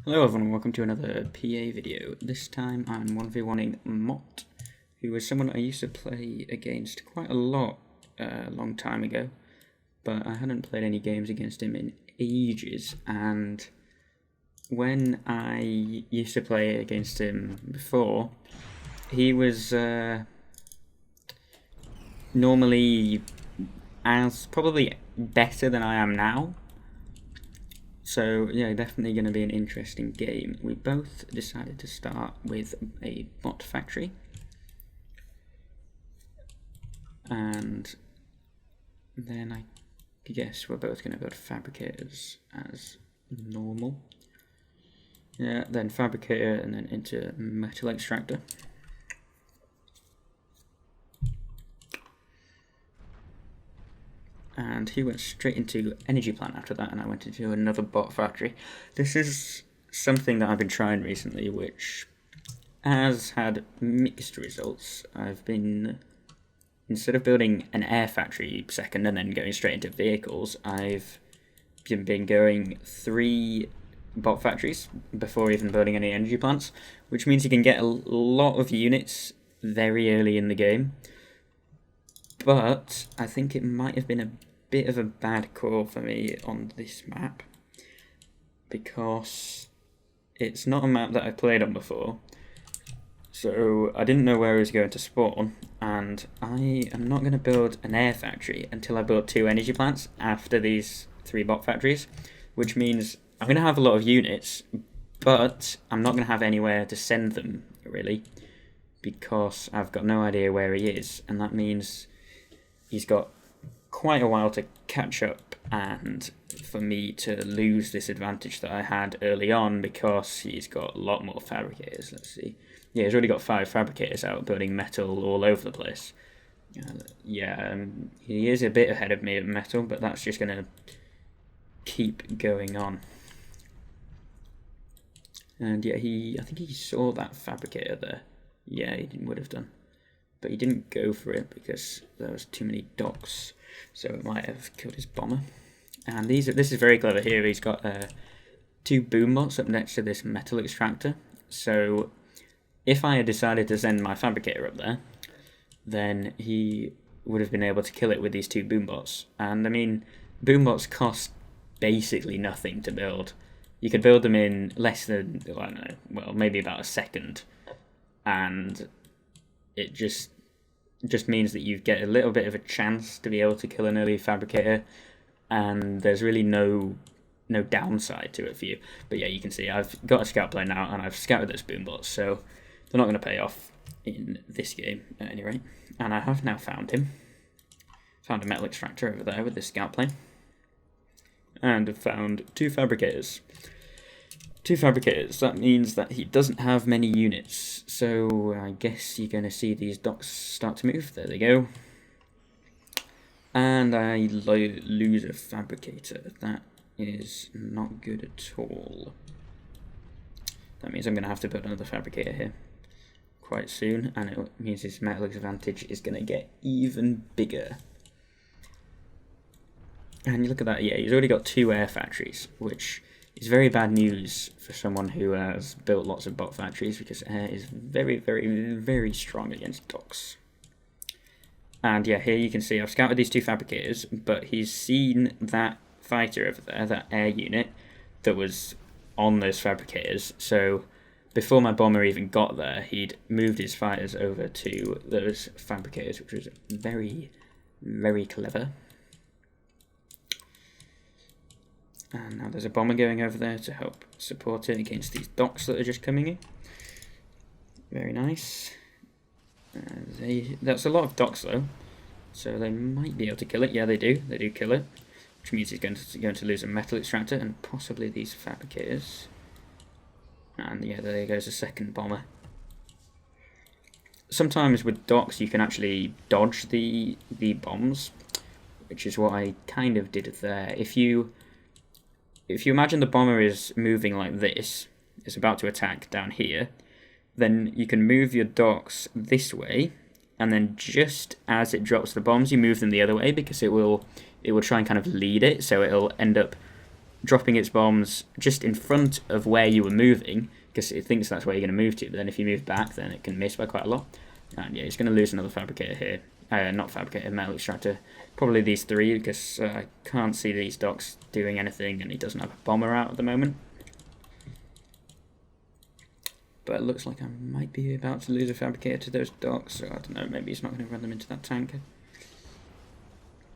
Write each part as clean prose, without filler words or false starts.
Hello everyone, welcome to another PA video. This time I'm 1v1ing Mott, who is someone I used to play against quite a lot a long time ago, but I hadn't played any games against him in ages, and when I used to play against him before, he was normally probably better than I am now. So yeah, definitely going to be an interesting game. We both decided to start with a bot factory, and then I guess we're both going to build fabricators as normal. Yeah, then fabricator, and then into metal extractor. And he went straight into energy plant after that, and I went into another bot factory. This is something that I've been trying recently, which has had mixed results. I've been, instead of building an air factory second and then going straight into vehicles, I've been going 3 bot factories before even building any energy plants, which means you can get a lot of units very early in the game. But I think it might have been a bit of a bad call for me on this map, because it's not a map that I've played on before, so I didn't know where I was going to spawn, and I am not going to build an air factory until I build 2 energy plants after these 3 bot factories, which means I'm going to have a lot of units, but I'm not going to have anywhere to send them, really, because I've got no idea where he is, and that means he's got quite a while to catch up, and for me to lose this advantage that I had early on, because he's got a lot more fabricators. Let's see. Yeah, he's already got 5 fabricators out building metal all over the place. He is a bit ahead of me at metal, but that's just going to keep going on. And yeah, I think he saw that fabricator there. Yeah, he would have done. But he didn't go for it because there was too many docks, so it might have killed his bomber. And this is very clever here. He's got 2 boom bots up next to this metal extractor. So if I had decided to send my fabricator up there, then he would have been able to kill it with these 2 boom bots. And I mean, boom bots cost basically nothing to build. You could build them in less than, I don't know, well, maybe about a second, and it just means that you get a little bit of a chance to be able to kill an early fabricator, and there's really no downside to it for you. But yeah, you can see I've got a scout plane now, and I've scouted those boom bots, so they're not going to pay off in this game at any rate. And I have now found him. Found a metal extractor over there with this scout plane, and have found 2 fabricators. 2 fabricators, that means that he doesn't have many units, so I guess you're going to see these docks start to move. There they go. And I lose a fabricator. That is not good at all. That means I'm going to have to build another fabricator here quite soon, and it means his metal advantage is going to get even bigger. And you look at that, yeah, he's already got 2 air factories, which is very bad news for someone who has built lots of bot factories, because air is very, very, very strong against docks. And yeah, here you can see I've scouted these 2 fabricators, but he's seen that fighter over there, that air unit that was on those fabricators. So before my bomber even got there, he'd moved his fighters over to those fabricators, which was very, very clever. And now there's a bomber going over there to help support it against these docks that are just coming in. Very nice. That's a lot of docks though, so they might be able to kill it. Yeah, they do. They do kill it, which means he's going to lose a metal extractor and possibly these fabricators. And yeah, there goes a second bomber. Sometimes with docks you can actually dodge the bombs, which is what I kind of did there. If you imagine the bomber is moving like this, it's about to attack down here, then you can move your docks this way, and then just as it drops the bombs, you move them the other way, because it will try and kind of lead it, so it'll end up dropping its bombs just in front of where you were moving, because it thinks that's where you're going to move to, but then if you move back, then it can miss by quite a lot. And yeah, he's going to lose another fabricator here. Not fabricator, metal extractor. Probably these three, because I can't see these docks doing anything, and he doesn't have a bomber out at the moment. But it looks like I might be about to lose a fabricator to those docks, so I don't know, maybe he's not going to run them into that tanker.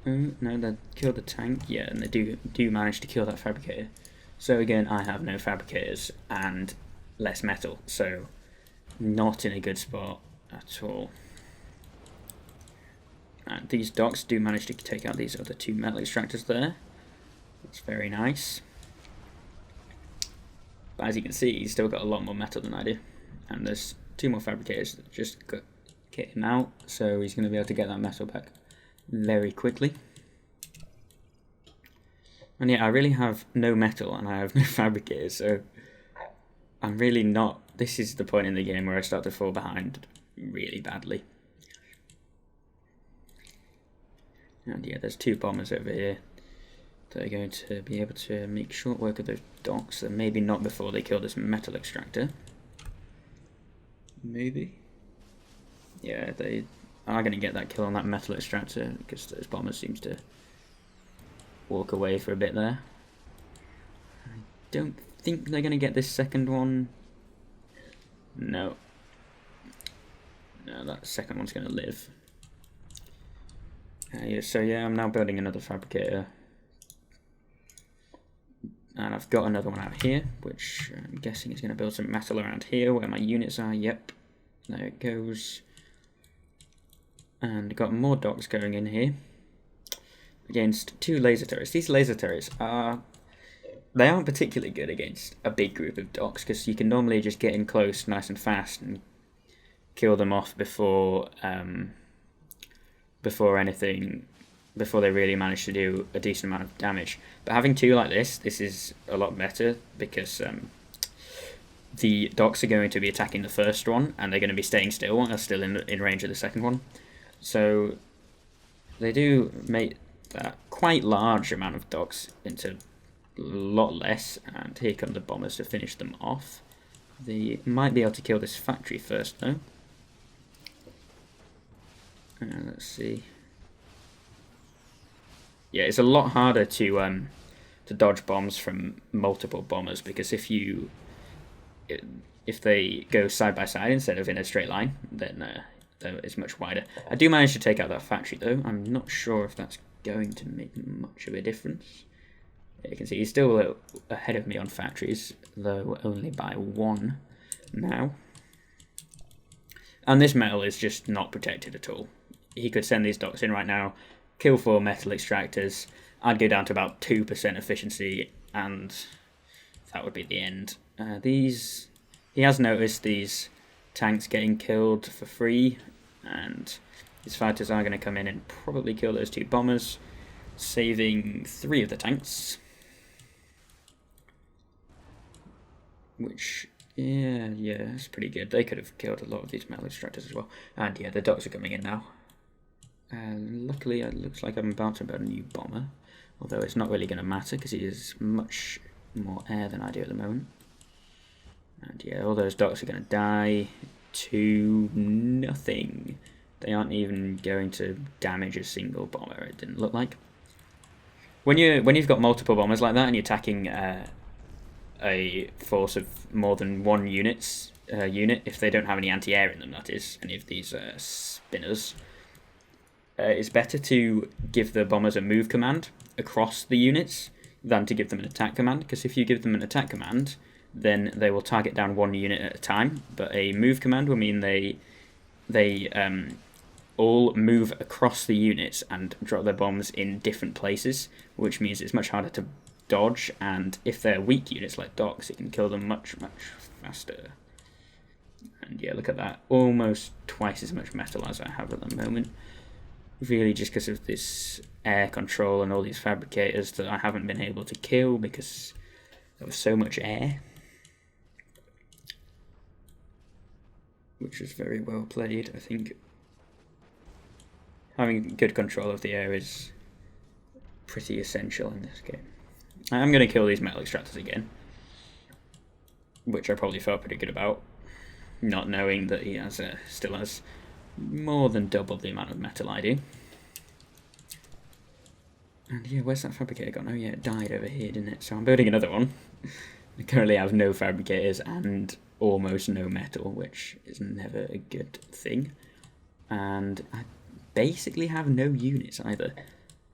Oh, no, they killed the tank, yeah, and they do manage to kill that fabricator. So again, I have no fabricators and less metal, so not in a good spot at all. And these docks do manage to take out these other two metal extractors there. That's very nice. But as you can see, he's still got a lot more metal than I do. And there's two more fabricators that just get him out, so he's going to be able to get that metal back very quickly. And yeah, I really have no metal and I have no fabricators, so I'm really not... This is the point in the game where I start to fall behind really badly. And yeah, there's two bombers over here that are going to be able to make short work of those docks, and maybe not before they kill this metal extractor. Maybe. Yeah, they are going to get that kill on that metal extractor, because those bombers seems to walk away for a bit there. I don't think they're going to get this second one. No. No, that second one's going to live. Yeah, so yeah, I'm now building another fabricator. And I've got another one out here, which I'm guessing is going to build some metal around here where my units are. Yep, there it goes. And got more docks going in here against two laser turrets. These laser turrets they aren't particularly good against a big group of docks, because you can normally just get in close nice and fast and kill them off before before they really manage to do a decent amount of damage. But having two like this is a lot better, because the docks are going to be attacking the first one, and they're going to be staying still while they're still in range of the second one. So they do make that quite large amount of docks into a lot less, and here come the bombers to finish them off. They might be able to kill this factory first though. Let's see. Yeah, it's a lot harder to dodge bombs from multiple bombers, because if they go side by side instead of in a straight line, then it's much wider. I do manage to take out that factory though. I'm not sure if that's going to make much of a difference. You can see he's still a little ahead of me on factories, though only by one now. And this metal is just not protected at all. He could send these docks in right now, kill 4 metal extractors, I'd go down to about 2% efficiency, and that would be the end. He has noticed these tanks getting killed for free, and his fighters are going to come in and probably kill those 2 bombers, saving 3 of the tanks. Which, yeah, it's pretty good. They could have killed a lot of these metal extractors as well. And yeah, the docks are coming in now. Luckily, it looks like I'm about to build a new bomber, although it's not really going to matter because he has much more air than I do at the moment. And yeah, all those docks are going to die to nothing. They aren't even going to damage a single bomber, it didn't look like. When you've got multiple bombers like that and you're attacking a force of more than one unit, if they don't have any anti-air in them, that is, any of these spinners, it's better to give the bombers a move command across the units than to give them an attack command, because if you give them an attack command, then they will target down one unit at a time, but a move command will mean they all move across the units and drop their bombs in different places, which means it's much harder to dodge, and if they're weak units like docks, it can kill them much faster. And yeah, look at that, almost twice as much metal as I have at the moment, really just because of this air control and all these fabricators that I haven't been able to kill because there was so much air, which was very well played. I think having good control of the air is pretty essential in this game. I am going to kill these metal extractors again, which I probably felt pretty good about, not knowing that he has still has more than double the amount of metal I do. And yeah, where's that fabricator gone? Oh yeah, it died over here, didn't it? So I'm building another one. I currently have no fabricators and almost no metal, which is never a good thing. And I basically have no units either.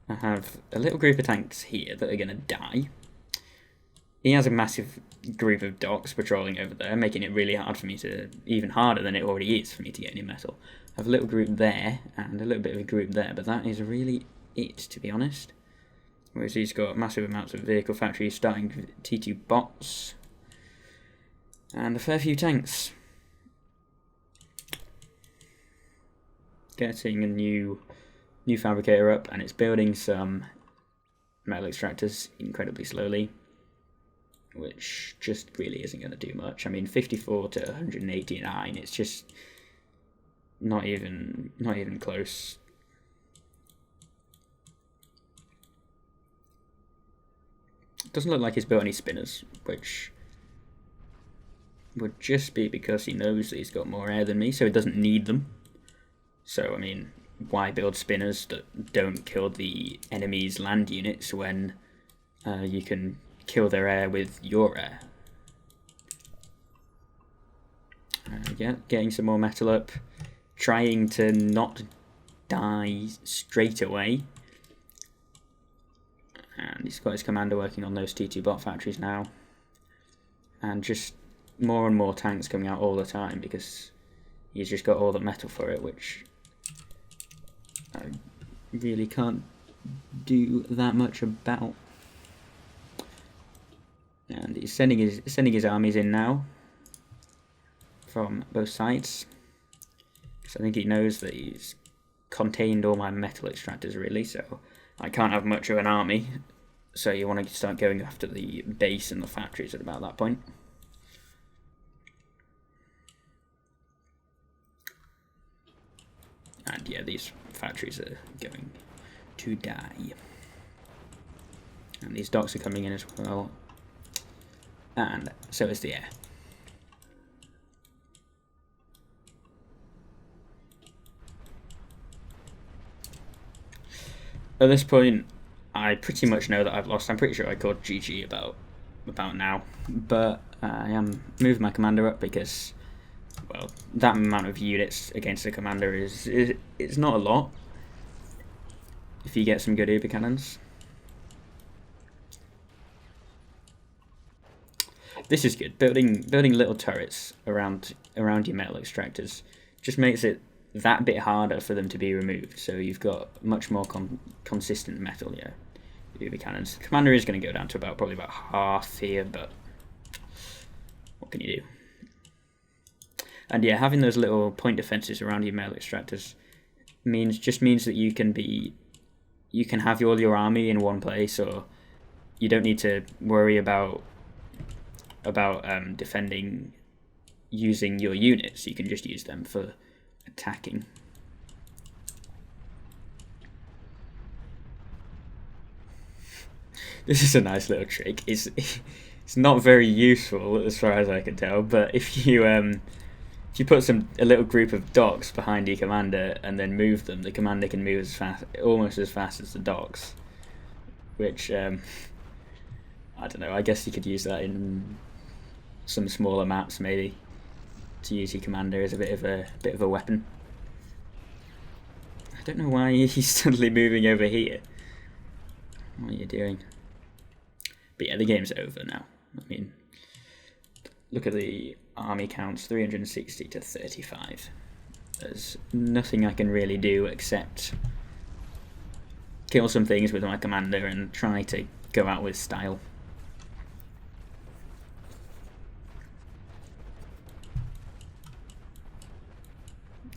I have a little group of tanks here that are going to die. He has a massive group of docks patrolling over there, making it really hard for me to, even harder than it already is for me to get any metal. I have a little group there and a little bit of a group there, but that is really it, to be honest. Whereas he's got massive amounts of vehicle factories, starting T2 bots, and a fair few tanks. Getting a new fabricator up, and it's building some metal extractors incredibly slowly, which just really isn't going to do much. I mean, 54 to 189, it's just not even close. Doesn't look like he's built any spinners, which would just be because he knows that he's got more air than me, so he doesn't need them. So, I mean, why build spinners that don't kill the enemy's land units when you can kill their air with your air? Yeah, getting some more metal up, trying to not die straight away. And he's got his commander working on those T2 bot factories now. And just more and more tanks coming out all the time because he's just got all the metal for it, which I really can't do that much about. And he's sending his armies in now from both sides. So I think he knows that he's contained all my metal extractors really, so I can't have much of an army. So you want to start going after the base and the factories at about that point. And yeah, these factories are going to die. And these docks are coming in as well. And so is the air. At this point, I pretty much know that I've lost. I'm pretty sure I called GG about now. But I am moving my commander up because, well, that amount of units against the commander is not a lot if you get some good Uber cannons. This is good. Building little turrets around your metal extractors just makes it that bit harder for them to be removed. So you've got much more consistent metal, yeah. Uber cannons. The commander is going to go down to probably about half here, but what can you do? And yeah, having those little point defenses around your metal extractors means that you can have all your army in one place, or you don't need to worry about defending using your units. You can just use them for attacking. This is a nice little trick. It's not very useful as far as I can tell, but if you put a little group of docks behind your commander and then move them, the commander can move almost as fast as the docks, which I don't know. I guess you could use that in some smaller maps maybe, to use your commander as a bit of a weapon. I don't know why he's suddenly moving over here. What are you doing? But yeah, the game's over now. I mean, look at the army counts, 360 to 35. There's nothing I can really do except kill some things with my commander and try to go out with style.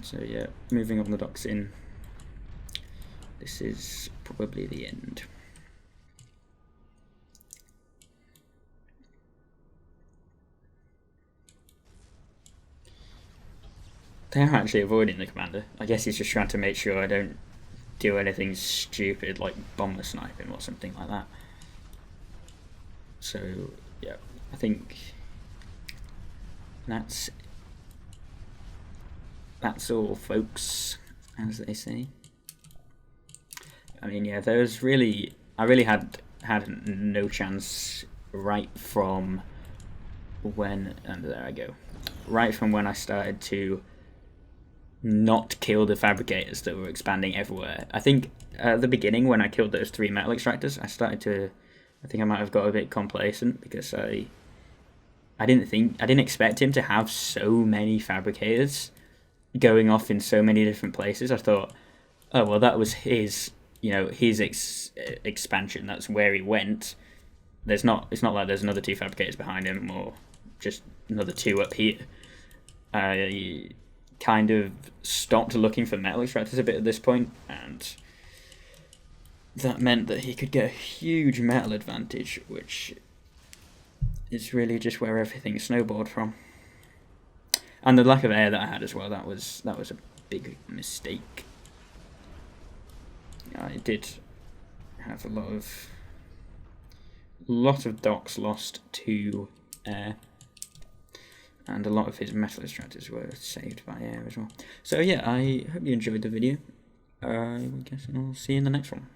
So yeah, moving on the docks in. This is probably the end. They're actually avoiding the commander. I guess he's just trying to make sure I don't do anything stupid like bomber sniping or something like that. So yeah, I think that's all, folks, as they say. I mean, yeah, I really had no chance right from when, and there I go, right from when I started to not kill the fabricators that were expanding everywhere. I think at the beginning, when I killed those 3 metal extractors, I think I might have got a bit complacent, because I didn't expect him to have so many fabricators going off in so many different places. I thought, oh well, that was his expansion. That's where he went. It's not like there's another 2 fabricators behind him, or just another 2 up here. I kind of stopped looking for metal extractors a bit at this point, and that meant that he could get a huge metal advantage, which is really just where everything snowballed from. And the lack of air that I had as well, that was a big mistake. I did have a lot of docks lost to air, and a lot of his metal extractors were saved by air as well. So yeah, I hope you enjoyed the video. I guess I'll see you in the next one.